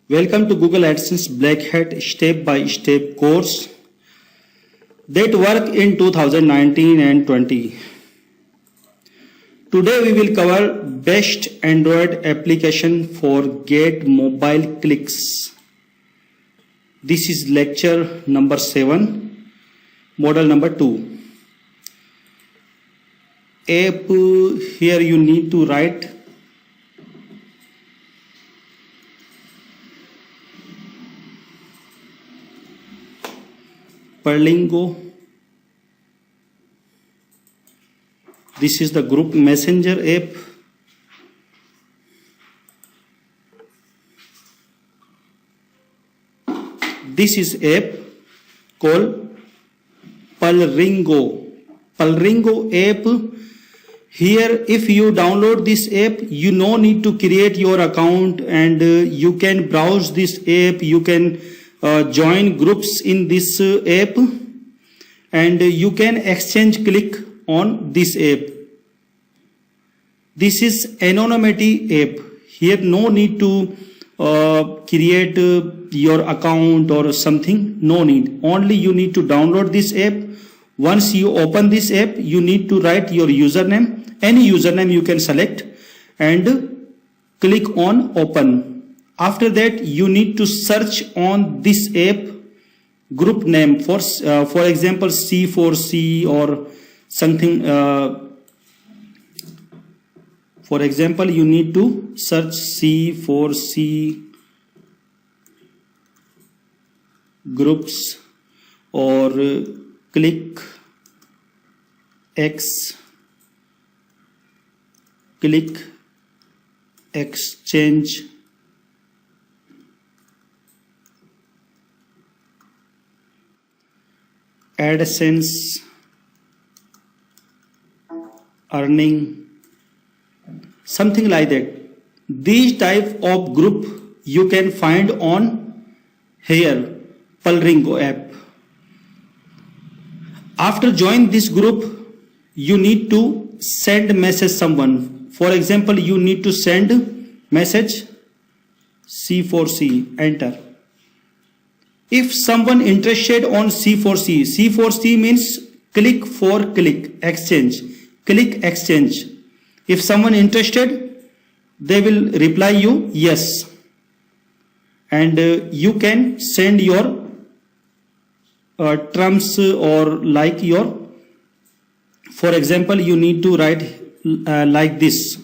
Welcome to Google AdSense Black Hat step-by-step course that work in 2019 and 20. Today we will cover best Android application for get mobile clicks. This is lecture number 7, model number 2. App, here you need to write Perlingo. This is the group messenger app. This is app called Perlingo. Perlingo app. Here, if you download this app, you no need to create your account, and you can browse this app. You can join groups in this app, and you can exchange click on this app. This is anonymity app. Here no need to create your account or something. No need. Only you need to download this app. Once you open this app, you need to write your username. Any username you can select and click on open. After that, you need to search on this app group name. For example, C4C or something. For example, you need to search C4C groups or click exchange AdSense earning, something like that. These type of group you can find on here Perlingo app. After join this group, you need to send message someone. For example, you need to send message C4C, enter. If someone interested on C4C, C4C means click for click exchange, click exchange. If someone interested, they will reply you yes, and you can send your terms or like your. For example, you need to write like this.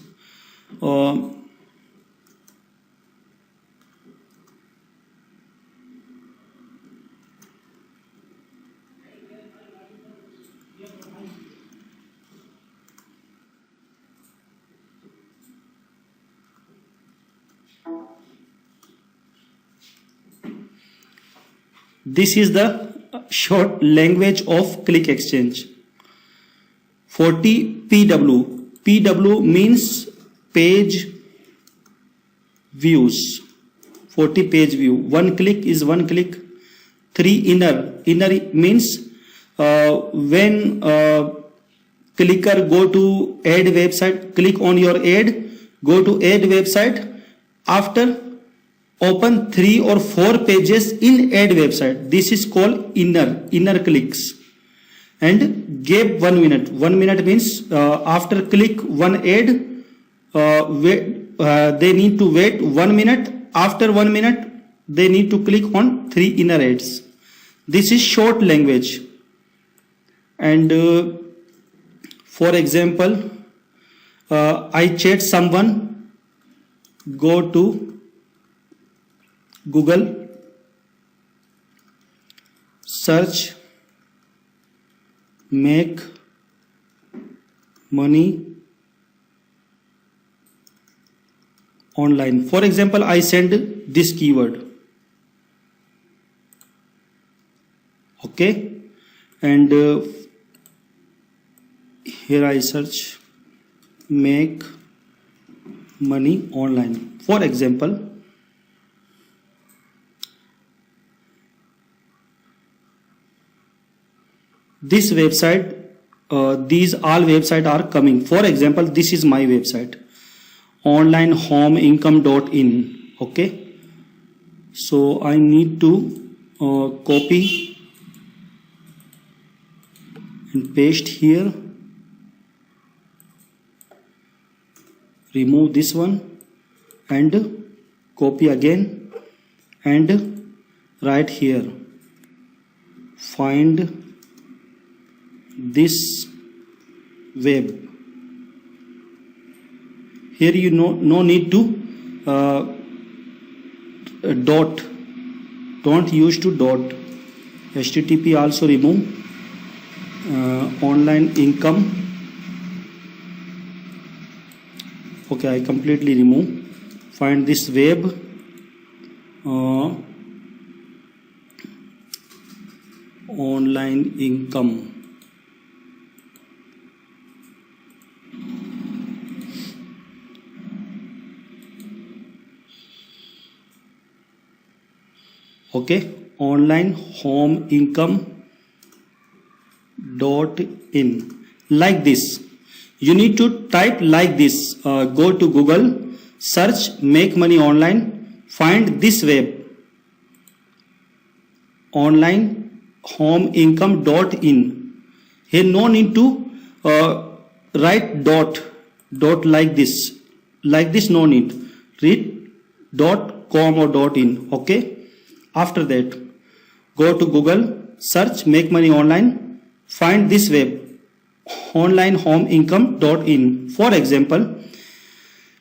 This is the short language of click exchange. 40 PW. PW means page views. 40 page view. One click is one click. 3 inner. Inner means when clicker go to ad website, click on your ad, go to ad website. After open 3 or 4 pages in ad website. This is called inner clicks. And gap 1 minute. 1 minute means after click one ad, they need to wait 1 minute. After 1 minute, they need to click on 3 inner ads. This is short language. And for example, I chat someone, go to Google, search make money online. For example, I send this keyword. Okay, and here I search make money online. For example, this website, these all websites are coming. For example, this is my website, onlinehomeincome.in. Okay, So I need to copy and paste here, remove this one and copy again and write here, find this web. Here you no need to dot, don't use to dot. HTTP also remove, online income, okay, I completely remove. Find this web, online income. Okay, online home income .in, like this. You need to type like this. Go to Google, search make money online, find this web, online home income .in. Here no need to write dot like this no need. Read .com or .in. Okay. After that, go to Google, search make money online, find this web, online home income .in. For example,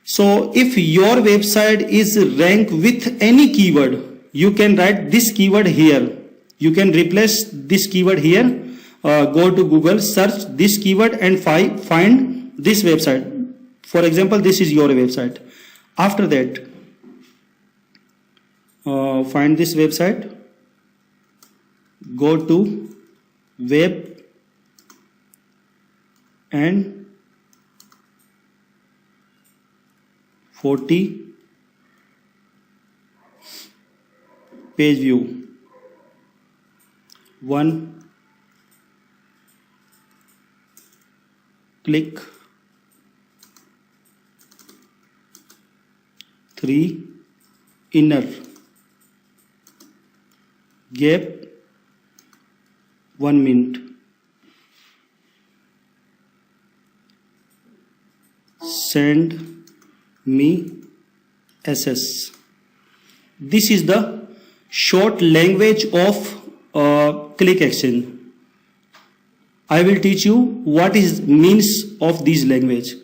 so if your website is ranked with any keyword, you can write this keyword here. You can replace this keyword here. Go to Google, search this keyword and find this website. For example, this is your website. After that, find this website, go to web and 40 page view, one click, 3 inner, gap 1 minute, send me SS. This is the short language of ClickExchange. I will teach you what is means of this language.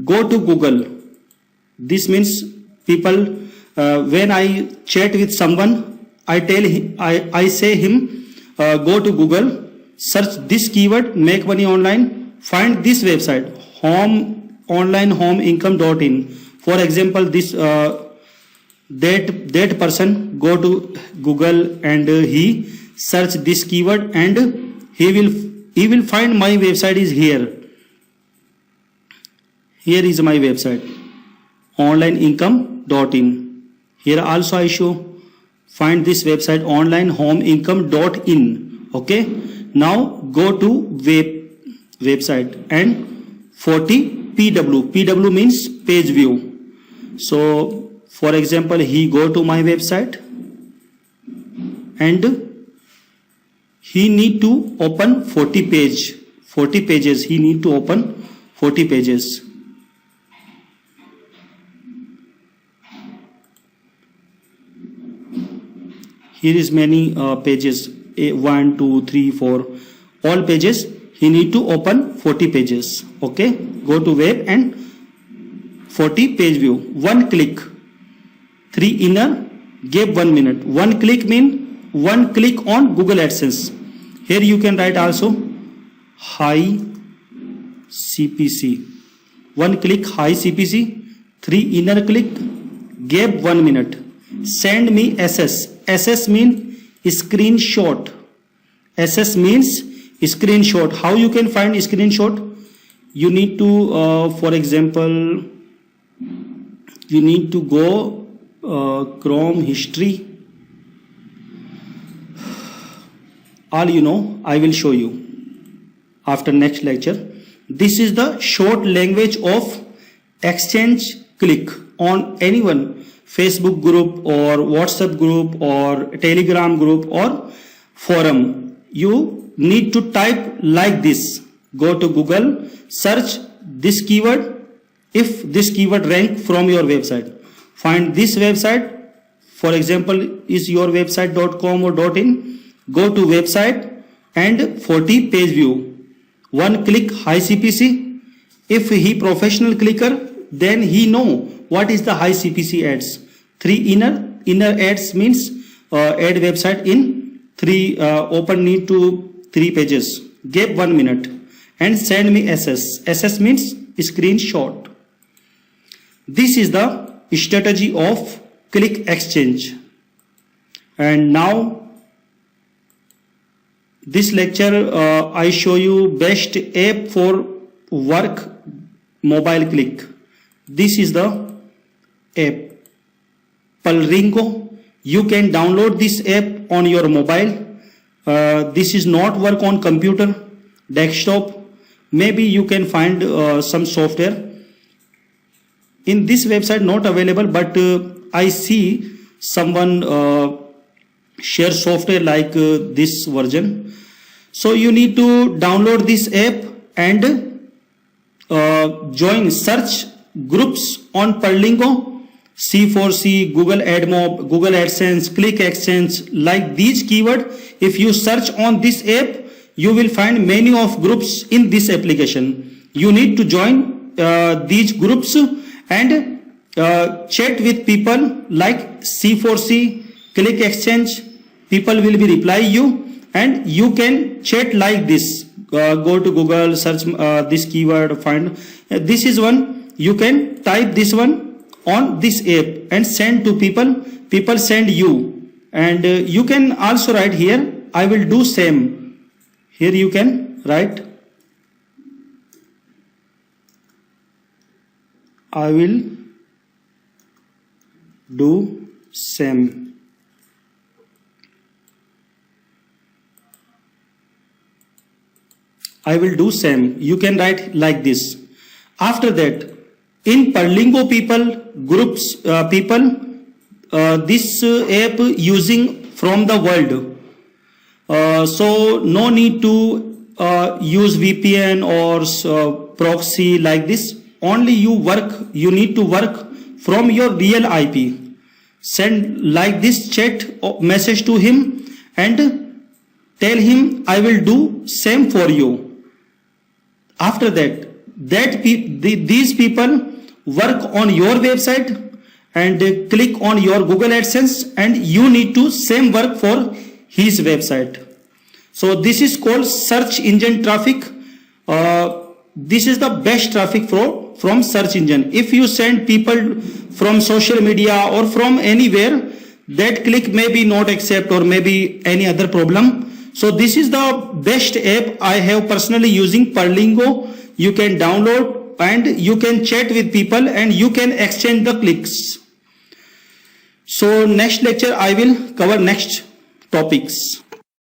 Go to Google. This means people, when I chat with someone, I tell him, I say him, go to Google, search this keyword, make money online, find this website, online home income.in. For example, this that person go to Google and he search this keyword and he will find my website is here. Here is my website, online income.in. Here also I show, find this website, online home income.in. Okay, now go to website and 40 PW. PW means page view. So for example, he go to my website and he need to open 40 pages. He need to open 40 pages. Here is many pages, 1, 2, 3, 4, all pages. He need to open 40 pages. Okay, go to web and 40 page view. One click, 3 inner, gap 1 minute. One click mean one click on Google AdSense. Here you can write also high CPC. One click high CPC, 3 inner click, gap 1 minute. Send me SS. SS means screenshot. SS means screenshot. How you can find screenshot? You need to, for example, you need to go Chrome history. All you know, I will show you after next lecture. This is the short language of Exchange Click. On anyone Facebook group or WhatsApp group or Telegram group or forum. You need to type like this. Go to Google, search this keyword. If this keyword rank from your website, find this website. For example, is your website.com or .in. Go to website and 40 page view. One click high CPC. If he professional clicker, then he know what is the high CPC ads. 3 inner ads means add website in 3 open need to 3 pages. Give 1 minute and send me SS. SS means screenshot. This is the strategy of Click Exchange. And now this lecture I show you best app for work mobile click. This is the app Pulringo. You can download this app on your mobile. This is not work on computer, desktop. Maybe you can find some software. In this website not available, but I see someone share software like this version. So you need to download this app and join search groups on Pulringo, C4C, Google AdMob, Google AdSense, Click Exchange, like these keyword. If you search on this app, you will find many of groups in this application. You need to join these groups and chat with people like C4C, Click Exchange. People will be reply you and you can chat like this. Go to Google, search this keyword, find this is one. You can type this one on this app and send to people. People send you, and you can also write here, I will do same. Here you can write, I will do same. I will do same. You can write like this. After that, in Pulringo people groups, this app using from the world. So no need to use VPN or proxy like this. Only you need to work from your real IP. Send like this chat message to him and tell him I will do same for you. After that, these people work on your website and click on your Google AdSense, and you need to same work for his website. So this is called search engine traffic. This is the best traffic from search engine. If you send people from social media or from anywhere, that click may be not accept or maybe any other problem. So this is the best app I have personally using Pulringo. You can download and you can chat with people and you can exchange the clicks. So next lecture I will cover next topics.